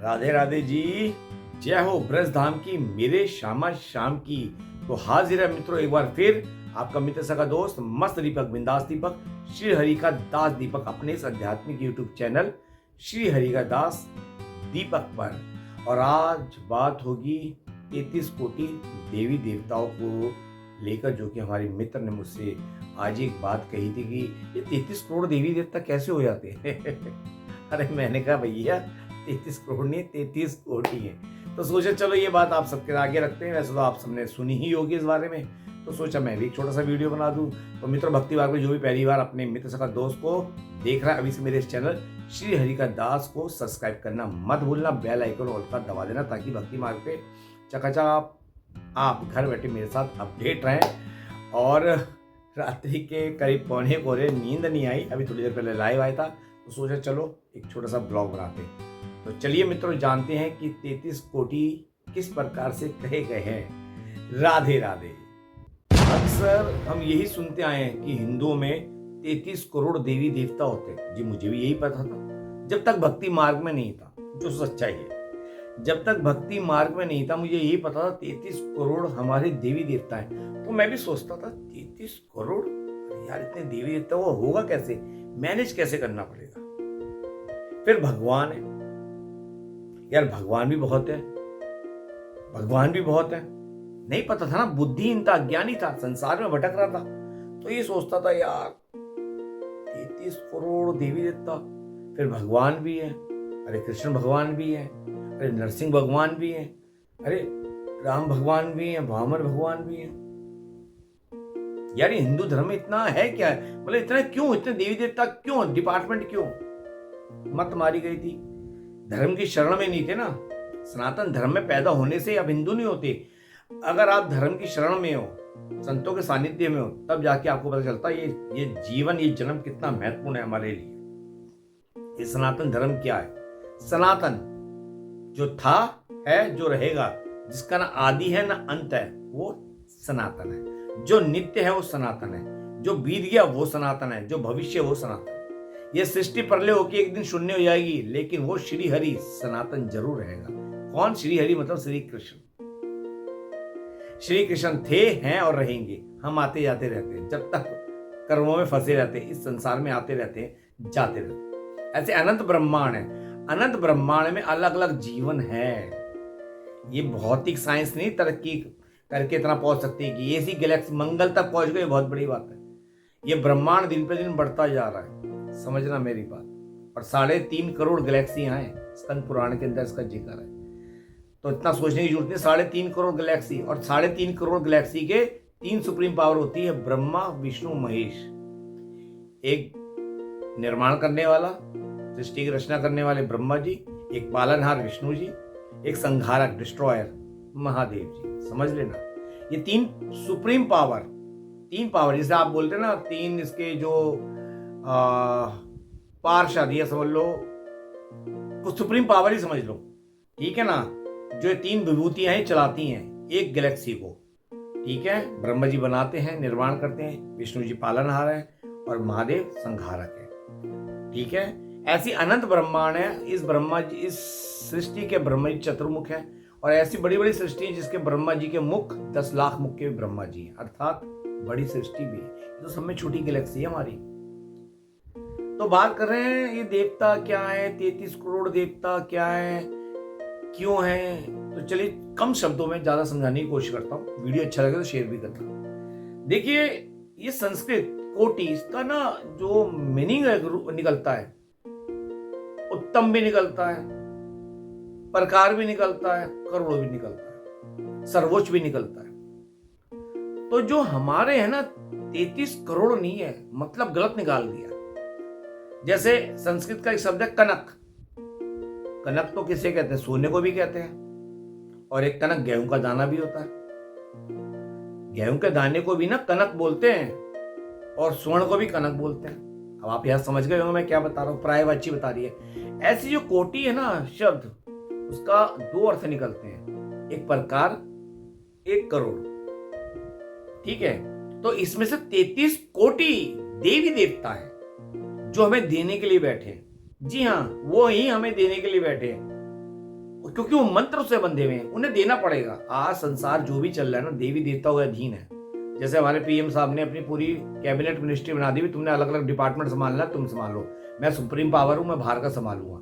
राधे राधे जी। जय हो ब्रज धाम की, मेरे श्यामा श्याम की। तो हाजिर है मित्रों एक बार फिर आपका मित्र सका दोस्त मस्त दीपक, बिंदास दीपक, श्री हरि का दास दीपक, अपने इस आध्यात्मिक यूट्यूब चैनल श्री हरि का दास दीपक पर। और आज बात होगी 33 कोटि देवी देवताओं को लेकर, जो कि हमारे मित्र ने मुझसे आज एक बात कही थी कि ये 33 करोड़ देवी देवता कैसे हो जाते हैं। अरे मैंने कहा भैया 33 करोड़ नहीं, 33 कोटि है। तो सोचा चलो ये बात आप सबके आगे रखते हैं। वैसे तो आप सबने सुनी ही होगी इस बारे में, तो सोचा मैं भी एक छोटा सा वीडियो बना दूं। तो मित्रों, भक्ति भाग में जो भी पहली बार अपने मित्र सका दोस्त को देख रहा है, अभी से मेरे इस चैनल श्री हरि का दास को सब्सक्राइब करना मत भूलना, बेल आइकन ऑल का दबा देना, ताकि भक्ति मार्ग पे चकाचक आप घर बैठे मेरे साथ अपडेट रहें। और रात्रि के करीब 3:45 नींद नहीं आई, अभी थोड़ी देर पहले लाइव आया था, तो सोचा चलो एक छोटा सा ब्लॉग बनाते हैं। तो चलिए मित्रों, जानते हैं कि 33 कोटि किस प्रकार से कहे गए हैं। राधे राधे। अक्सर हम यही सुनते आए हैं कि हिंदुओं में 33 करोड़ देवी देवता होते हैं। जी मुझे भी यही पता था, जब तक भक्ति मार्ग में नहीं था, जो सच्चाई है। जब तक भक्ति मार्ग में नहीं था मुझे यही पता था 33 करोड़ हमारे देवी देवता हैं। तो मैं भी सोचता था 33 करोड़, यार इतने देवी देवता वो होगा कैसे, मैनेज कैसे करना पड़ेगा। फिर भगवान है, यार भगवान भी बहुत है, भगवान भी बहुत है। नहीं पता था ना, बुद्धिहीन था, अज्ञानी था, संसार में भटक रहा था। तो ये सोचता था यार 33 करोड़ देवी देवता, फिर भगवान भी है, अरे कृष्ण भगवान भी है, अरे नरसिंह भगवान भी है, अरे राम भगवान भी है, वामन भगवान भी है। यार ये हिंदू धर्म में इतना है क्या, मतलब इतना क्यों, इतने देवी देवता क्यों, डिपार्टमेंट क्यों। मत मारी गई थी, धर्म की शरण में नहीं थे ना। सनातन धर्म में पैदा होने से आप हिंदू नहीं होते। अगर आप धर्म की शरण में हो, संतों के सानिध्य में हो, तब जाके आपको पता चलता है ये जीवन, ये जन्म कितना महत्वपूर्ण है हमारे लिए। ये सनातन धर्म क्या है। सनातन जो था है, जो रहेगा, जिसका ना आदि है ना अंत है, वो सनातन है। जो नित्य है वो सनातन है, जो बीत गया वो सनातन है, जो भविष्य वो सनातन है। ये सृष्टि प्रलय होकर एक दिन शून्य हो जाएगी, लेकिन वो श्री हरि सनातन जरूर रहेगा। कौन श्री हरि, मतलब श्री कृष्ण। श्री कृष्ण थे, हैं और रहेंगे। हम आते जाते रहते हैं, जब तक कर्मों में फंसे रहते हैं, इस संसार में आते रहते हैं, जाते रहते हैं। ऐसे अनंत ब्रह्मांड है, अनंत ब्रह्मांड में अलग अलग जीवन है। ये भौतिक साइंस नहीं तरक्की करके इतना पहुंच सकती है कि ऐसी गैलेक्सी मंगल तक पहुंच गई, बहुत बड़ी बात है। ये ब्रह्मांड दिन पे दिन बढ़ता जा रहा है, समझना मेरी बात। और 3.5 करोड़ गैलेक्सियां हैं, स्कंद पुराण के अंदर इसका जिक्र है। तो इतना सोचने की जरूरत नहीं, 3.5 करोड़ गैलेक्सी, और 3.5 करोड़ गैलेक्सी के 3 सुप्रीम पावर होती है, ब्रह्मा विष्णु महेश। एक निर्माण करने वाला, सृष्टि की रचना करने वाले ब्रह्मा जी, एक पालनहार विष्णु जी, एक संहारक डिस्ट्रॉयर महादेव जी। समझ लेना, ये 3 सुप्रीम पावर, 3 पावर जिसे आप बोलते हैं ना, 3 इसके जो पार्षद, ये समझ लो कुछ सुप्रीम पावर ही समझ लो, ठीक है ना। जो 3 विभूतियां हैं चलाती हैं एक गैलेक्सी को, ठीक है। ब्रह्मा जी बनाते हैं, निर्माण करते हैं, विष्णु जी पालनहार है, और महादेव संहारक है, ठीक है। ऐसी अनंत ब्रह्मांड है। इस ब्रह्मा जी, इस सृष्टि के ब्रह्मा जी चतुर्मुख है, और ऐसी बड़ी बड़ी सृष्टि है जिसके ब्रह्मा जी के मुख 10 लाख मुख के ब्रह्मा जी हैं, अर्थात बड़ी सृष्टि भी है। तो सब में छोटी गैलेक्सी है हमारी। तो बात कर रहे हैं ये देवता क्या है, 33 करोड़ देवता क्या है, क्यों है। तो चलिए कम शब्दों में ज्यादा समझाने की कोशिश करता हूँ। वीडियो अच्छा लगे तो शेयर भी करना। देखिए ये संस्कृत कोटि, इसका ना जो मीनिंग निकलता है, उत्तम भी निकलता है, प्रकार भी निकलता है, करोड़ भी निकलता है, सर्वोच्च भी निकलता है। तो जो हमारे है ना 33 करोड़ नहीं है, मतलब गलत निकाल दिया। जैसे संस्कृत का एक शब्द है कनक। कनक तो किसे कहते हैं, सोने को भी कहते हैं। और एक कनक गेहूं का दाना भी होता है। गेहूं के दाने को भी ना कनक बोलते हैं, और स्वर्ण को भी कनक बोलते हैं। अब आप यहां समझ गए होंगे मैं क्या बता रहा हूं, प्रायवाची बता रही है। ऐसी जो कोटि है ना शब्द, उसका 2 अर्थ निकलते हैं, एक प्रकार, एक करोड़, ठीक है। तो इसमें से 33 कोटि देवी देवता है जो हमें देने के लिए बैठे हैं। जी हाँ, वो ही हमें देने के लिए बैठे हैं। क्योंकि वो मंत्र से बंधे हुए हैं, उन्हें देना पड़ेगा। आज संसार जो भी चल रहा है ना, देवी देवताओं के अधीन है। जैसे हमारे पीएम साहब ने अपनी पूरी कैबिनेट मिनिस्ट्री बना दी, तुमने अलग अलग डिपार्टमेंट संभालना, तुम संभालो, मैं सुप्रीम पावर हूं, मैं बाहर का संभालूंगा।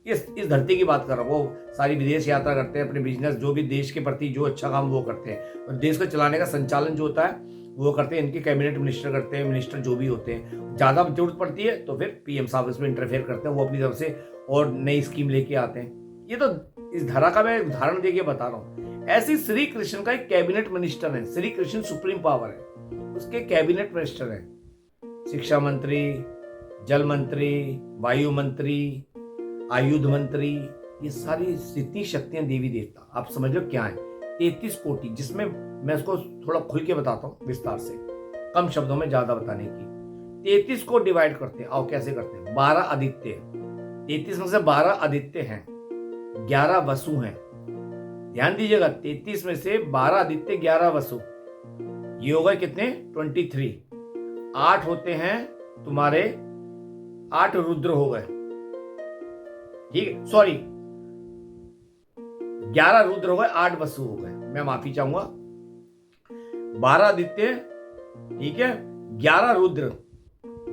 इस धरती की बात कर रहा हूँ। वो सारी विदेश यात्रा करते हैं, अपने बिजनेस जो भी देश के प्रति जो अच्छा काम वो करते हैं, और देश को चलाने का संचालन जो होता है वो करते हैं इनके कैबिनेट मिनिस्टर करते हैं, मिनिस्टर जो भी होते हैं। ज़्यादा जरूरत पड़ती है तो फिर पीएम साहब इसमें इंटरफेयर करते हैं, वो अपनी तरफ से और नई स्कीम लेके आते हैं। ये तो इस धारा का मैं उदाहरण देके बता रहा हूँ। ऐसी श्री कृष्ण का एक कैबिनेट मिनिस्टर है, श्री कृष्ण सुप्रीम पावर है, उसके कैबिनेट मिनिस्टर है शिक्षा मंत्री, जल मंत्री, वायु मंत्री, आयुध मंत्री। ये सारी जितनी शक्तियां देवी देवता आप समझ लो क्या है, 33 कोटि, जिसमें मैं इसको थोड़ा खुल के बताता हूँ विस्तार से, कम शब्दों में ज्यादा बताने की। 33 को डिवाइड करते हैं। आओ कैसे करते हैं। 12 आदित्य, 33 में से 12 आदित्य हैं, 11 वसु हैं। ध्यान दीजिएगा, 33 में से 12 आदित्य, 11 वसु, ये हो गए कितने 23। 8 होते हैं तुम्हारे, 8 रुद्र हो गए, ठीक है, सॉरी 11 रुद्र हो गए, 8 वसु हो गए, मैं माफी चाहूंगा। 12 आदित्य, ठीक है, 11 रुद्र,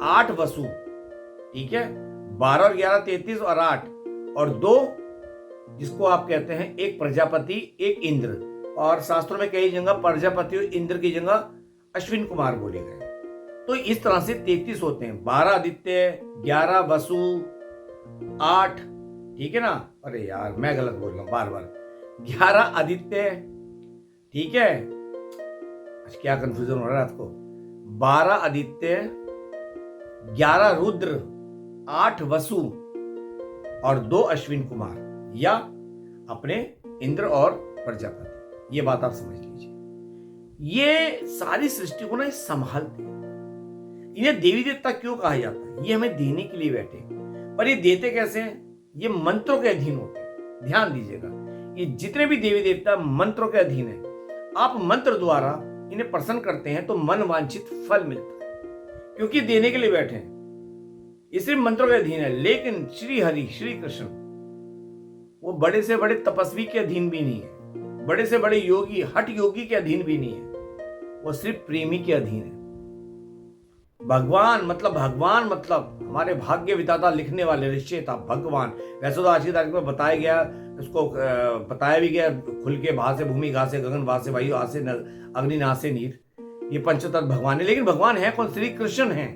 8 वसु, ठीक है, 12 और 11 33 और 8 और 2 जिसको आप कहते हैं, एक प्रजापति, एक इंद्र। और शास्त्रों में कई जगह प्रजापति और इंद्र की जगह अश्विन कुमार बोले गए। तो इस तरह से 33 होते हैं। 12 आदित्य, 11 वसु, 8, ठीक है ना, अरे यार मैं गलत बोल रहा हूं बार बार, 11 आदित्य, ठीक है, क्या कंफ्यूजन हो रहा है रात को। 12 आदित्य, 11 रुद्र, 8 वसु और 2 अश्विन कुमार या अपने इंद्र और प्रजापति। ये बात आप समझ लीजिए। ये सारी सृष्टि को ना संभालते हैं। इन्हें देवी देवता क्यों कहा जाता है? ये हमें देने के लिए बैठे, पर ये देते कैसे हैं? ये मंत्रों के अधीन होते हैं। ध्यान दीजिएगा, ये जितने भी देवी देवता मंत्रों के अधीन है। आप मंत्र द्वारा इन्हें प्रसन्न करते हैं तो मन वांछित फल मिलता है, क्योंकि देने के लिए बैठे हैं, ये सिर्फ मंत्रों के अधीन है। लेकिन श्री हरि, श्री कृष्ण, वो बड़े से बड़े तपस्वी के अधीन भी नहीं है, बड़े से बड़े योगी, हठ योगी के अधीन भी नहीं है, वो सिर्फ प्रेमी के अधीन है। भगवान मतलब हमारे भाग्य विधाता, लिखने वाले, निश्चयता भगवान। वैसे तो आज की तारीख में बताया गया, उसको बताया भी गया खुल के, भा से भूमि, गा से गगन, वा से वायु, आ से अग्नि, ना से नीर, ये पंचतत्व भगवान है। लेकिन भगवान है कौन? श्री कृष्ण है,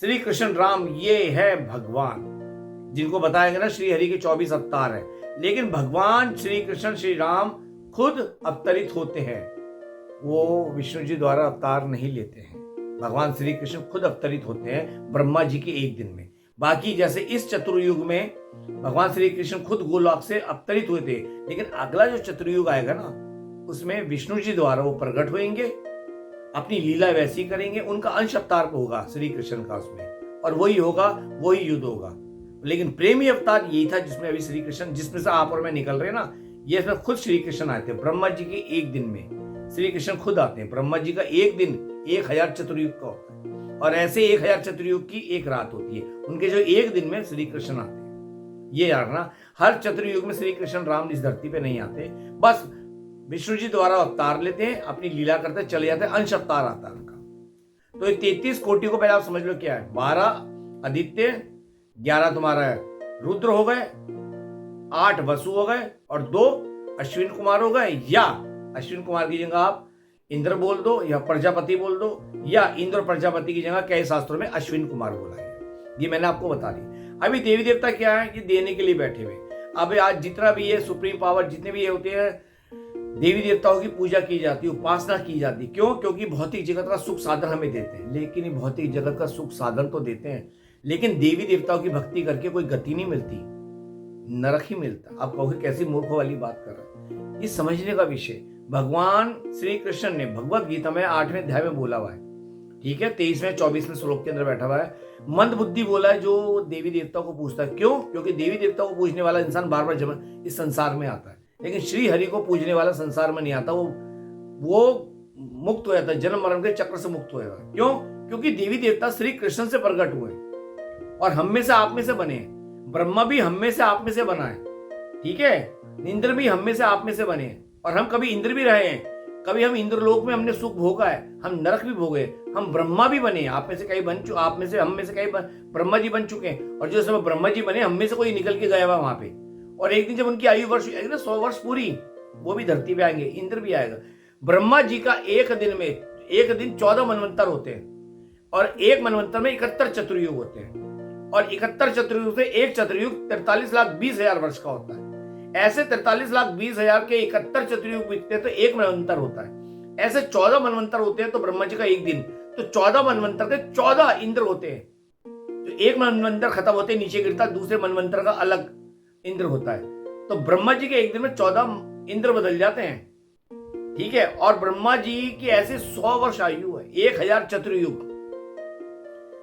श्री कृष्ण राम, ये है भगवान, जिनको बताया गया ना श्री हरि के 24 अवतार है। लेकिन भगवान श्री कृष्ण, श्री राम खुद अवतरित होते हैं, वो विष्णु जी द्वारा अवतार नहीं लेते हैं। भगवान श्री कृष्ण खुद अवतरित होते हैं ब्रह्मा जी के एक दिन में। बाकी जैसे इस चतुर्युग में भगवान श्री कृष्ण खुद गोलोक से अवतरित हुए थे, लेकिन अगला जो चतुर्युग आएगा ना, उसमें विष्णु जी द्वारा वो प्रकट होंगे, अपनी लीला वैसी करेंगे, उनका अंश अवतार होगा श्री कृष्ण का उसमें, और वही होगा, वही युद्ध होगा। लेकिन प्रेमी अवतार यही था जिसमें अभी श्री कृष्ण, जिसमें से आप और मैं निकल रहे हैं ना, ये इसमें खुद श्री कृष्ण आए थे ब्रह्मा जी के एक दिन में। श्री कृष्ण खुद आते हैं। ब्रह्मा जी का एक दिन 1000 चतुर्युग का होता है, और ऐसे 1000 चतुर्युग की एक रात होती है। उनके जो एक दिन में श्री कृष्ण आते हैं, ये जानना, हर चतुर्युग में श्री कृष्ण राम इस धरती पे नहीं आते, बस विष्णु जी द्वारा अवतार लेते हैं, अपनी लीला करते चले जाते हैं, अंश अवतार आता है उनका। तो ये 33 कोटि को पहले आप समझ लो क्या है। 12 आदित्य, 11 तुम्हारा रुद्र हो गए, 8 वसु हो गए और 2 अश्विन कुमार हो गए, या अश्विन कुमार की जगह आप इंद्र बोल दो या प्रजापति बोल दो, या इंद्र प्रजापति की जगह कई शास्त्रों में अश्विन कुमार बोला गया। ये मैंने आपको बता दी। अभी देवी देवता क्या है कि देने के लिए बैठे हुए। अब आज जितना भी ये सुप्रीम पावर, जितने भी ये होते हैं, देवी देवताओं की पूजा की जाती है, उपासना की जाती है। क्यों? क्योंकि भौतिक जगत का सुख साधन हमें देते हैं। लेकिन ये भौतिक जगत का सुख साधन तो देते हैं, लेकिन देवी देवताओं की भक्ति करके कोई गति नहीं मिलती, नरक ही मिलता। आप कहोगे कैसी मूर्ख वाली बात कर रहे हैं? ये समझने का विषय। भगवान श्री कृष्ण ने भगवत गीता में 8वें अध्याय में बोला हुआ है, ठीक है, 23वें 24वें श्लोक के अंदर बैठा हुआ है। मंद बुद्धि बोला है जो देवी देवता को पूजता है। क्यों? क्योंकि देवी देवता को पूजने वाला इंसान बार बार इस संसार में आता है, लेकिन श्री हरि को पूजने वाला संसार में नहीं आता। वो मुक्त हो जाता है, जन्म मरण के चक्र से मुक्त हो जाता है। क्यों? क्योंकि देवी देवता श्री कृष्ण से प्रकट हुए और हम में से आप में से बने। ब्रह्मा भी हम में से आप में से बना है, ठीक है। इंद्र भी हम में से आप में से बने हैं और हम कभी इंद्र भी रहे हैं। कभी हम इंद्रलोक में हमने सुख भोगा है, हम नरक भी भोगे, हम ब्रह्मा भी बने। आप में से कई बन चुके, आप में से हम में से कई ब्रह्मा जी बन चुके हैं। और जो समय ब्रह्मा जी बने, हम में से कोई निकल के गया हुआ वहां पे। और एक दिन जब उनकी आयु वर्ष 100 वर्ष पूरी, वो भी धरती पे आएंगे, इंद्र भी आएगा। ब्रह्मा जी का एक दिन 14 मनवंतर होते हैं और एक मनवंतर में 71 चतुर्युग होते हैं। और 71 चतुर्युग से एक चतुर्युग 43,20,000 वर्ष का होता है। ऐसे 43,20,000 के 71 चतुर्युग बीतते हैं तो एक मनवंतर होता है। ऐसे 14 मनवंतर होते हैं तो ब्रह्मा जी का एक दिन, तो 14 मनवंतर के 14 इंद्र होते हैं। तो एक मनवंतर खत्म होते नीचे गिरता, दूसरे मनवंतर का अलग इंद्र होता है। तो ब्रह्मा जी के एक दिन में 14 इंद्र बदल जाते हैं, ठीक है। और ब्रह्मा जी की ऐसे 100 वर्ष आयु है, 1000 चतुर्युग,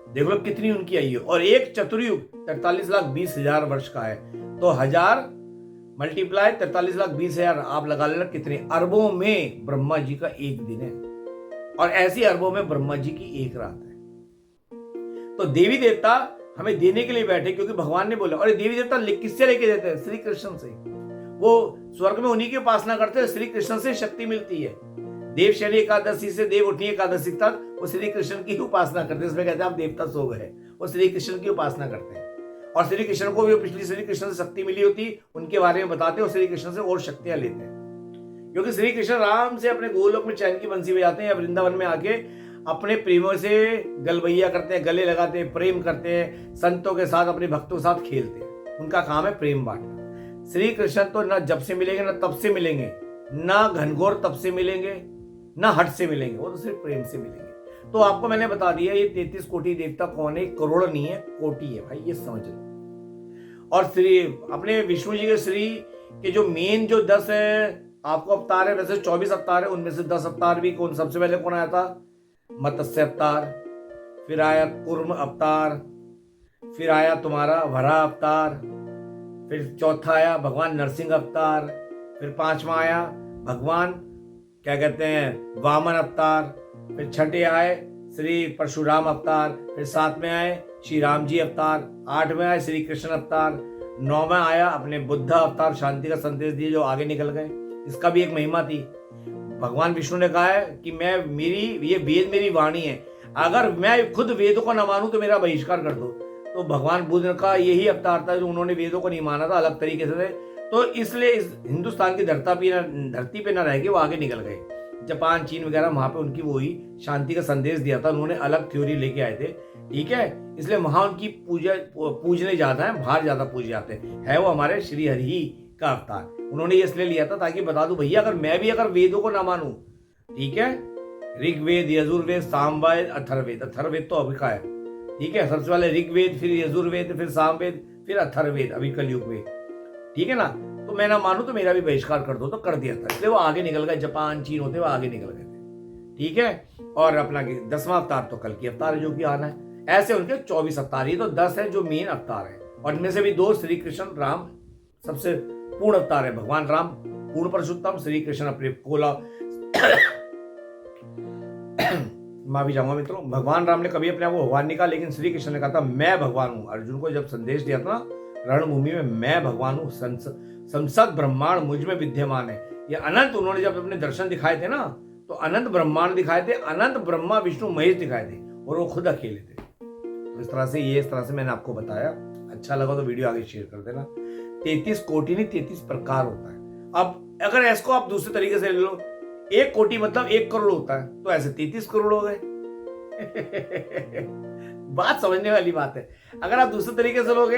देख लो कितनी उनकी आयु। और एक चतुर्युग 43,20,000 वर्ष का है, तो 1000 मल्टीप्लाई 43,20,000 आप लगा लेना कितने अरबों में ब्रह्मा जी का एक दिन है। और ऐसी अरबों में ब्रह्मा जी की एक रात है। तो देवी देवता हमें देने के लिए बैठे, क्योंकि भगवान ने बोला। और देवी देवता किससे लेके देते हैं? श्री कृष्ण से। वो स्वर्ग में उन्हीं की उपासना करते हैं, श्री कृष्ण से शक्ति मिलती है। देवशयनी एकादशी से देव उठनी एकादशी तक वो श्री कृष्ण की उपासना करते हैं। इसमें कहते हैं आप देवता सो गए, वो श्री कृष्ण की उपासना करते हैं। और श्री कृष्ण को भी पिछली श्री कृष्ण से शक्ति मिली होती, उनके बारे में बताते हैं और श्री कृष्ण से और शक्तियां लेते हैं। क्योंकि श्री कृष्ण आराम से अपने गोलोक में चैन की बंसी बजाते हैं, वृंदावन में आके अपने प्रेमों से गलबैया करते हैं, गले लगाते हैं, प्रेम करते हैं, संतों के साथ अपने भक्तों के साथ खेलते हैं। उनका काम है प्रेम बांटना। श्री कृष्ण तो ना जब से मिलेंगे, ना तब से मिलेंगे, ना घनघोर तब से मिलेंगे, ना हट से मिलेंगे, वो तो सिर्फ प्रेम से मिलेंगे। तो आपको मैंने बता दिया ये 33 कोटि देवता कौन है। करोड़ नहीं है, कोटि है भाई, ये समझ लो। और श्री अपने विष्णु जी के श्री के जो मेन जो 10 आपको अवतार है, वैसे 24 अवतार है, उनमें से 10 अवतार भी कौन, सबसे पहले कौन आया था? मत्स्य अवतार, फिर आया कूर्म अवतार, फिर आया तुम्हारा वराह अवतार, फिर चौथा आया भगवान नरसिंह अवतार, फिर पांचवा आया भगवान क्या कहते हैं वामन अवतार, फिर छठे आए श्री परशुराम अवतार, फिर 7वें आए श्री राम जी अवतार, 8वें आए श्री कृष्ण अवतार, 9वां आया अपने बुद्ध अवतार, शांति का संदेश दिए जो आगे निकल गए। इसका भी एक महिमा थी। भगवान विष्णु ने कहा है कि ये वेद मेरी वाणी है, अगर मैं खुद वेदों को न मानूं तो मेरा बहिष्कार कर दो। तो भगवान बुद्ध का यही अवतार था जो उन्होंने वेदों को नहीं माना था अलग तरीके से। तो इसलिए इस हिंदुस्तान की धरती पे न रह के वो आगे निकल गए। जापान, चीन वगैरह वहां पे उनकी वही शांति का संदेश दिया था, उन्होंने अलग थ्योरी लेके आए थे, ठीक है। इसलिए वहां उनकी पूजने ज्यादा है, बाहर ज्यादा पूजे जाते हैं। वो हमारे श्री हरि का अवतार। उन्होंने ये इसलिए लिया था ताकि बता दूं भैया अगर वेदों को ना मानूं, ठीक है, ऋग्वेद, यजुर्वेद, सामवेद, अथर्ववेद। अथर्ववेद तो अभी का है, ठीक है। सबसे पहले ऋग्वेद, फिर यजुर्वेद, फिर सामवेद, फिर अथर्ववेद अभी कलयुग में, ठीक है ना। तो मैं ना मानूं तो मेरा भी बहिष्कार कर दो, तो कर दिया था। इसलिए वो आगे निकल गए, जापान चीन होते हुए आगे निकल गए थे, ठीक है। और अपना 10वां अवतार तो कल की अवतार है जो कि आना है। ऐसे उनके 24 अवतार, ये तो 10 है जो मेन अवतार है। और इनमें से भी 2 श्री कृष्ण राम सबसे पूर्ण अवतार है। भगवान राम पूर्ण पुरुषोत्तम, श्री कृष्ण अपने कोला माफी चाहूंगा मित्रों, भगवान राम ने कभी अपने आप को भगवान नहीं कहा, लेकिन श्री कृष्ण ने कहा था मैं भगवान हूं। अर्जुन को जब संदेश दिया था रणभूमि में, मैं भगवान हूं, संसद ब्रह्मांड मुझ में विद्यमान है। ये अनंत उन्होंने जब अपने दर्शन दिखाए थे ना, तो अनंत ब्रह्मांड दिखाए थे, अनंत ब्रह्मा विष्णु महेश दिखाए थे, और वो खुद अकेले थे। तो इस तरह से मैंने आपको बताया। अच्छा लगा तो वीडियो आगे शेयर कर देना। 33 कोटि नहीं 33 प्रकार होता है। अब अगर इसको आप दूसरे तरीके से ले लो, 1 कोटि मतलब 1 करोड़ होता है, तो ऐसे 33 करोड़ हो गए। बात समझने वाली बात है। अगर आप दूसरे तरीके से लोगे,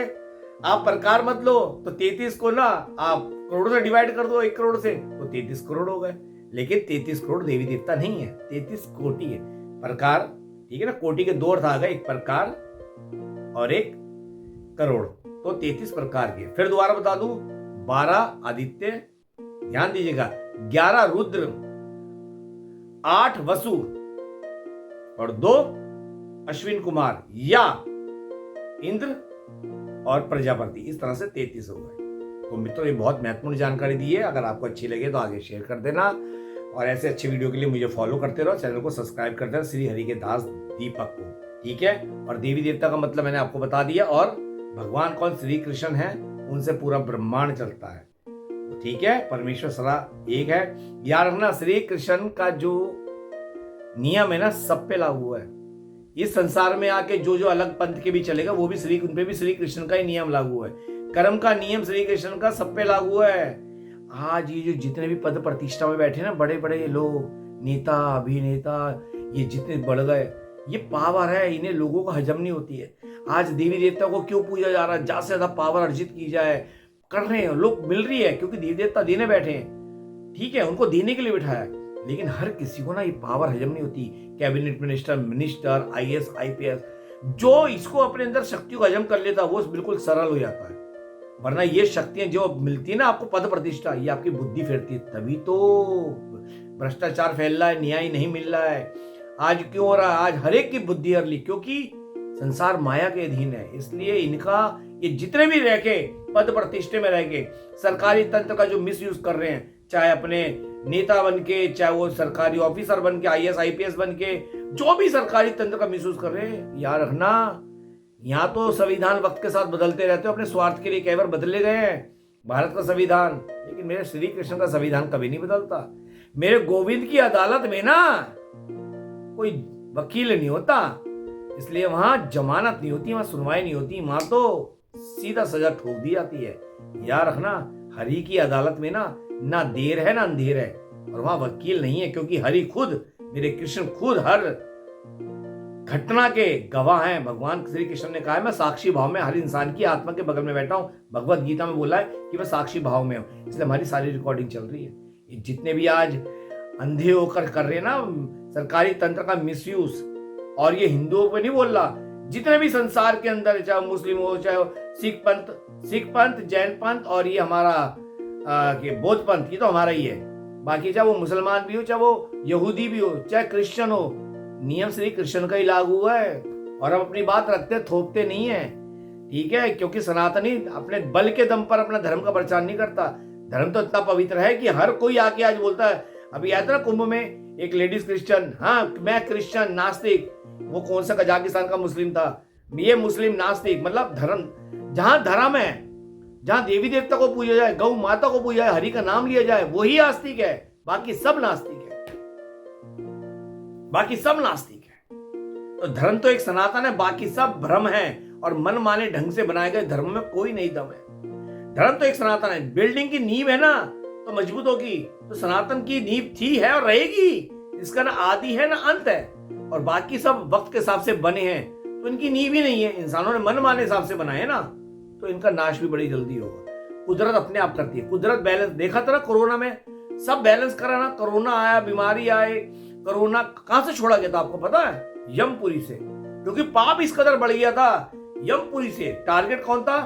आप प्रकार मत लो, तो 33 को ना आप करोड़ों से डिवाइड कर दो, 1 करोड़ से, तो 33 करोड़ हो गए। लेकिन 33 करोड़ देवी देवता नहीं है, 33 कोटि है। प्रकार, ठीक है ना, कोटि के 2 अर्थ आ गए, एक प्रकार और एक करोड़, तो 33 प्रकार के। फिर दोबारा बता दूं, 12 आदित्य, ध्यान दीजिएगा, 11 रुद्र, 8 वसु और 2 अश्विन कुमार या इंद्र और प्रजापति। इस तरह से 33 हो गए। तो मित्रों ये बहुत महत्वपूर्ण जानकारी दी है। अगर आपको अच्छी लगे तो आगे शेयर कर देना, और ऐसे अच्छे वीडियो के लिए मुझे फॉलो करते रहो, चैनल को सब्सक्राइब कर देना, श्री हरि के दास दीपक को, ठीक है। और देवी देवता का मतलब मैंने आपको बता दिया, और भगवान कौन, श्री कृष्ण है, उनसे पूरा ब्रह्मांड चलता है। ठीक है, परमेश्वर सदा एक है। याद रखना श्री कृष्ण का जो नियम है ना सब पे लागू है। इस संसार में आके जो जो अलग पंथ के भी चलेगा वो भी उन पे भी श्री कृष्ण का ही नियम लागू है। कर्म का नियम श्री कृष्ण का सब पे लागू है। आज ये जो जितने भी पद प्रतिष्ठा में बैठे ना बड़े बड़े लोग, नेता अभिनेता, ये जितने बढ़ गए, ये पावर है, इन्हें लोगों को हजम नहीं होती है। आज देवी देवता को क्यों पूजा जा रहा है, ज्यादा से ज्यादा पावर अर्जित की जाए, कर रहे हैं लोग, मिल रही है क्योंकि देवी देवता देने बैठे हैं, ठीक है, उनको देने के लिए बिठाया है। लेकिन हर किसी को ना ये पावर हजम नहीं होती। कैबिनेट मिनिस्टर, आईएएस, आईपीएस, जो इसको अपने अंदर शक्ति को हजम कर लेता है वो बिल्कुल सरल हो जाता है। वरना ये शक्तियां जो मिलती है ना आपको पद प्रतिष्ठा, ये आपकी बुद्धि फेरती है, तभी तो भ्रष्टाचार फैल रहा है, न्याय नहीं मिल रहा है। आज क्यों हो रहा है? आज हर एक की बुद्धि हर ली, क्योंकि संसार माया के अधीन है। इसलिए इनका ये जितने भी रह के पद प्रतिष्ठे में रह के सरकारी तंत्र का जो मिस यूज कर रहे हैं, चाहे अपने नेता बन के, चाहे वो सरकारी ऑफिसर बन के, आईएएस आईपीएस बन के, जो भी सरकारी तंत्र का मिस यूज कर रहे हैं, याद रखना यहाँ तो संविधान वक्त के साथ बदलते रहते हो, अपने स्वार्थ के लिए कई बार बदले गए हैं भारत का संविधान, लेकिन मेरे श्री कृष्ण का संविधान कभी नहीं बदलता। मेरे गोविंद की अदालत में ना कोई वकील नहीं होता, इसलिए वहां जमानत नहीं होती, वहां सुनवाई नहीं होती, वहां तो सीधा सजा ठोक दी जाती है। याद रखना हरि की अदालत में ना देर है ना अंधेर है, और वहां वकील नहीं है, क्योंकि हरि खुद, मेरे कृष्ण खुद हर घटना के गवाह हैं। भगवान श्री कृष्ण ने कहा है मैं साक्षी भाव में हर इंसान की आत्मा के बगल में बैठा हूं। भगवत गीता में बोला है कि मैं साक्षी भाव में हूं, इसलिए हमारी सारी रिकॉर्डिंग चल रही है। ये जितने भी आज अंधे होकर कर रहे हैं ना सरकारी तंत्र का मिसयूज, और ये हिंदुओं पे नहीं बोल रहा, जितने भी संसार के अंदर, चाहे मुस्लिम हो, चाहे सिख पंथ, जैन पंथ, और ये हमारा बौद्ध पंथ, ये तो हमारा ही है। बाकी चाहे वो मुसलमान भी हो, चाहे वो यहूदी भी हो, चाहे क्रिश्चियन हो, नियम श्री कृष्ण का ही लागू है। और हम अपनी बात रखते, थोपते नहीं है, ठीक है, क्योंकि सनातनी अपने बल के दम पर अपना धर्म का प्रचार नहीं करता। धर्म तो इतना पवित्र है कि हर कोई आके आज बोलता है। अभी आया था ना कुंभ में एक लेडीज क्रिश्चियन, हाँ मैं क्रिश्चियन नास्तिक, वो कौन सा कजाकिस्तान का मुस्लिम था, ये मुस्लिम नास्तिक, मतलब धर्म, जहां धर्म है, जहां देवी देवता को पूजा जाए, गौ माता को पूजा जाए, हरि का नाम लिया जाए, वही आस्तिक है, बाकी सब नास्तिक है, बाकी सब नास्तिक है। तो धर्म तो एक सनातन है, बाकी सब भ्रम है, और मन माने ढंग से बनाए गए धर्म में कोई नहीं दम है। धर्म तो एक सनातन है। बिल्डिंग की नींव है ना तो मजबूत होगी, तो सनातन की नींव थी, है और रहेगी, इसका ना आदि है ना अंत है, और बाकी सब वक्त के हिसाब से बने हैं, तो इनकी नींव ही नहीं है, इंसानों ने मन माने हिसाब से बनाए ना, तो इनका नाश भी बड़ी जल्दी होगा। कुदरत अपने आप करती है, कुदरत बैलेंस, देखा था ना कोरोना में, सब बैलेंस करा ना, कोरोना आया, बीमारी आए, कोरोना कहां से छोड़ा गया था आपको पता है? यमपुरी से, क्योंकि पाप इस कदर बढ़ गया था। यमपुरी से टारगेट कौन था,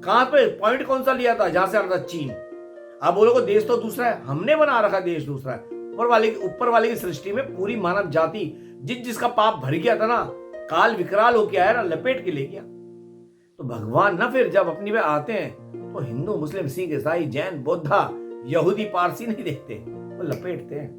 कहां पे पॉइंट कौन सा लिया था, जहां से आ रहा था चीन। आप बोलोगे देश तो दूसरा है, हमने बना रखा देश दूसरा है। ऊपर वाले की सृष्टि में पूरी मानव जाति जिसका पाप भर गया था ना, काल विकराल होके आया ना, लपेट के ले गया। तो भगवान ना फिर जब अपनी में आते हैं तो हिंदू, मुस्लिम, सिख, ईसाई, जैन, बौद्धा, यहूदी, पारसी नहीं देखते, वो लपेटते हैं।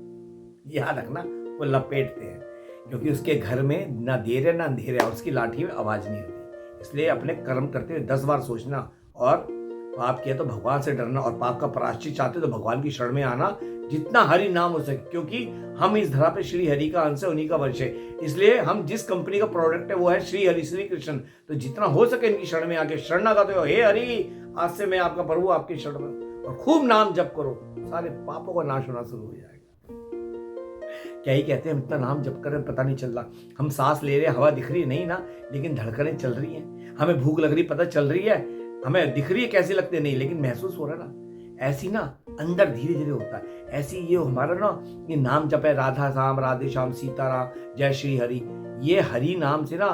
याद रखना, वो लपेटते हैं, क्योंकि उसके घर में ना देर है ना अंधेर है, और उसकी लाठी में आवाज नहीं होती। इसलिए अपने कर्म करते हुए 10 बार सोचना, और पाप किया तो भगवान से डरना, और पाप का प्रायश्चित चाहते तो भगवान की शरण में आना, जितना हरि नाम हो सके, क्योंकि हम इस धरा पे श्री हरि का अंश है, उन्हीं का वंश है। इसलिए हम जिस कंपनी का प्रोडक्ट है वो है श्री हरि, श्री कृष्ण। तो जितना हो सके इनकी शरण में आके शरणागत हो, हे हरि आज से मैं आपका प्रभु, आपकी शरण में, और खूब नाम जप करो, सारे पापों का नाश होना शुरू हो जाएगा। क्या ही कहते हैं, हम इतना नाम जप कर पता नहीं चल रहा, हम सांस ले रहे, हवा दिख रही है नहीं ना, लेकिन धड़कनें चल रही हैं, हमें भूख लग रही पता चल रही है, हमें दिख रही है कैसी लगती है नहीं, लेकिन महसूस हो रहा है ना। ऐसी ना अंदर धीरे धीरे होता है। ऐसी ये हमारा ना ये नाम जप है, राधा श्याम, राधे श्याम, सीताराम, जय श्री हरि, ये हरि नाम से ना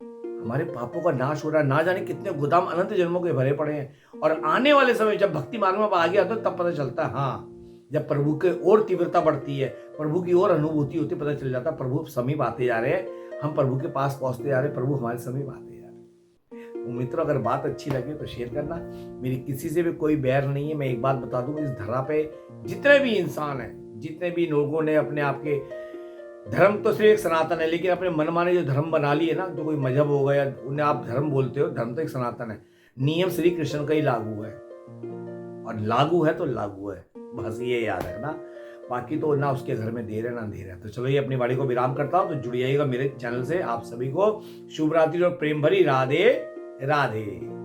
हमारे पापों का नाश हो रहा है। ना जाने कितने गोदाम अनंत जन्मों के भरे पड़े हैं, और आने वाले समय जब भक्ति मार्ग में आ गया तो तब पता चलता है, हाँ जब प्रभु के और तीव्रता बढ़ती है, प्रभु की और अनुभूति होती, पता चल जाता है प्रभु समीप आते जा रहे हैं, हम प्रभु के पास पहुंचते जा रहे हैं, प्रभु हमारे समीप आते जा रहे हैं। तो मित्रों, अगर बात अच्छी लगे तो शेयर करना। मेरी किसी से भी कोई बैर नहीं है। मैं एक बात बता दूं, इस धरा पे जितने भी इंसान हैं, जितने भी लोगों ने अपने आप के धर्म तो सिर्फ एक सनातन है, लेकिन अपने मनमाने जो धर्म बना लिए ना, जो कोई मजहब हो गया, उन्हें आप धर्म बोलते हो, धर्म तो एक सनातन है, नियम श्री कृष्ण का ही लागू है। और लागू है तो लागू है, बस ये याद रखना। बाकी तो ना उसके घर में देर है ना अंधेर है। तो चलो ये अपनी वाणी को विराम करता हूँ। तो जुड़िएगा मेरे चैनल से। आप सभी को शुभ रात्रि और प्रेम भरी राधे राधे।